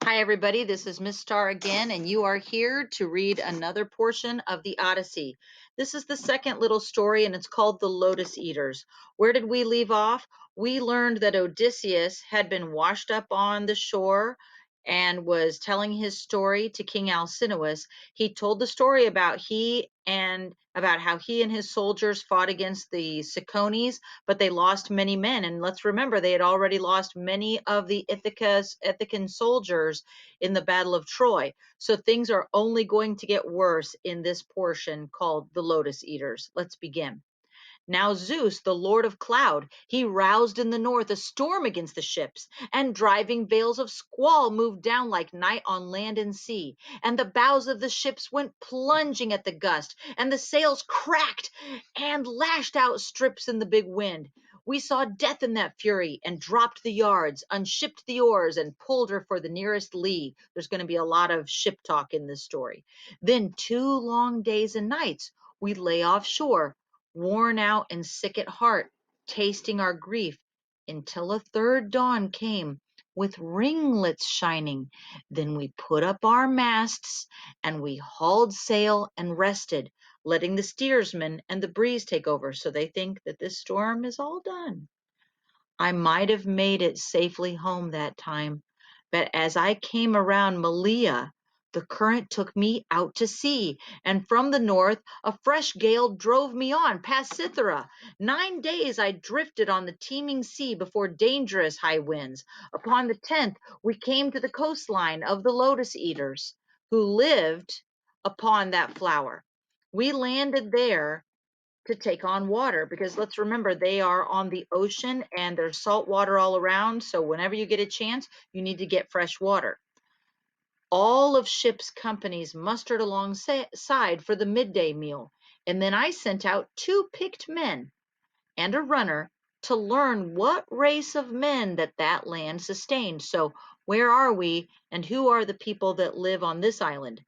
Hi, everybody. This is Miss Star again, and you are here to read another portion of the Odyssey. This is the second little story, and it's called The Lotus Eaters. Where did we leave off? We learned that Odysseus had been washed up on the shore and was telling his story to King Alcinous. He told the story about how he and his soldiers fought against the Cicones, but they lost many men. And let's remember, they had already lost many of the Ithacan soldiers in the Battle of Troy. So things are only going to get worse in this portion called the Lotus Eaters. Let's begin. Now Zeus, the lord of cloud, he roused in the north a storm against the ships, and driving veils of squall moved down like night on land and sea, and the bows of the ships went plunging at the gust, and the sails cracked and lashed out strips in the big wind. We saw death in that fury, and dropped the yards, unshipped the oars, and pulled her for the nearest lee. There's going to be a lot of ship talk in this story. Then 2 long days and nights we lay offshore, worn out and sick at heart, tasting our grief, until a third dawn came with ringlets shining. Then we put up our masts, and we hauled sail and rested, letting the steersman and the breeze take over, so they think that this storm is all done. I might have made it safely home that time, but as I came around Malea, the current took me out to sea, and from the north a fresh gale drove me on past Cythera. 9 days I drifted on the teeming sea before dangerous high winds. Upon the 10th we came to the coastline of the Lotus Eaters, who lived upon that flower. We landed there to take on water, because let's remember, they are on the ocean and there's salt water all around. So whenever you get a chance, you need to get fresh water. All of ship's companies mustered alongside for the midday meal, and then I sent out 2 picked men and a runner to learn what race of men that land sustained. So where are we, and who are the people that live on this island?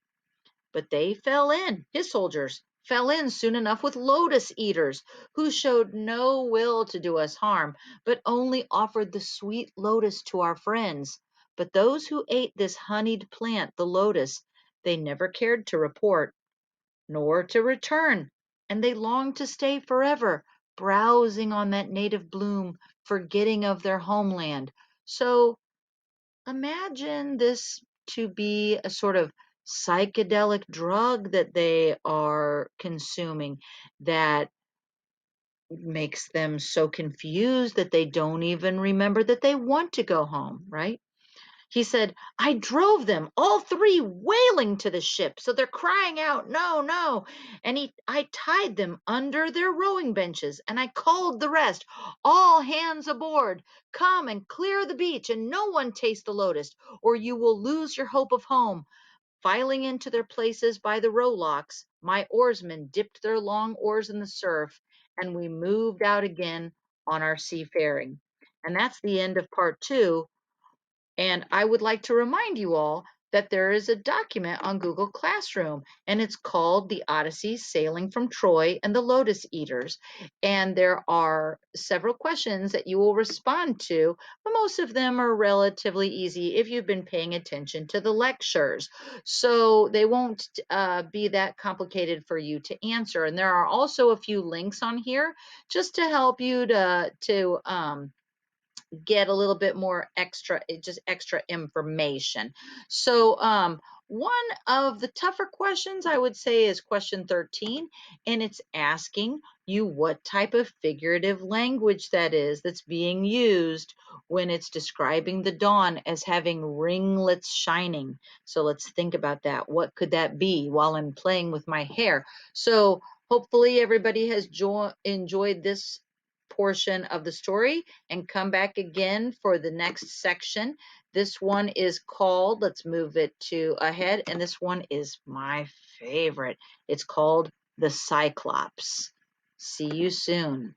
But they fell in, his soldiers fell in soon enough with Lotus Eaters, who showed no will to do us harm, but only offered the sweet lotus to our friends. But those who ate this honeyed plant, the lotus, they never cared to report, nor to return, and they longed to stay forever, browsing on that native bloom, forgetting of their homeland. So imagine this to be a sort of psychedelic drug that they are consuming, that makes them so confused that they don't even remember that they want to go home, right? He said, I drove them, all 3, wailing to the ship. So they're crying out, no, no. And I tied them under their rowing benches, and I called the rest, all hands aboard. Come and clear the beach, and no one taste the lotus, or you will lose your hope of home. Filing into their places by the rowlocks, my oarsmen dipped their long oars in the surf, and we moved out again on our seafaring. And that's the end of part 2. And I would like to remind you all that there is a document on Google Classroom, and it's called The Odyssey, Sailing from Troy and the Lotus Eaters. And there are several questions that you will respond to, but most of them are relatively easy if you've been paying attention to the lectures. So they won't be that complicated for you to answer. And there are also a few links on here just to help you to get a little bit more extra information. So one of the tougher questions, I would say, is question 13, and it's asking you what type of figurative language that is that's being used when it's describing the dawn as having ringlets shining. So let's think about that. What could that be while I'm playing with my hair? So hopefully everybody has enjoyed this portion of the story, and come back again for the next section. This one is called, let's move it to ahead, and this one is my favorite. It's called The Cyclops. See you soon.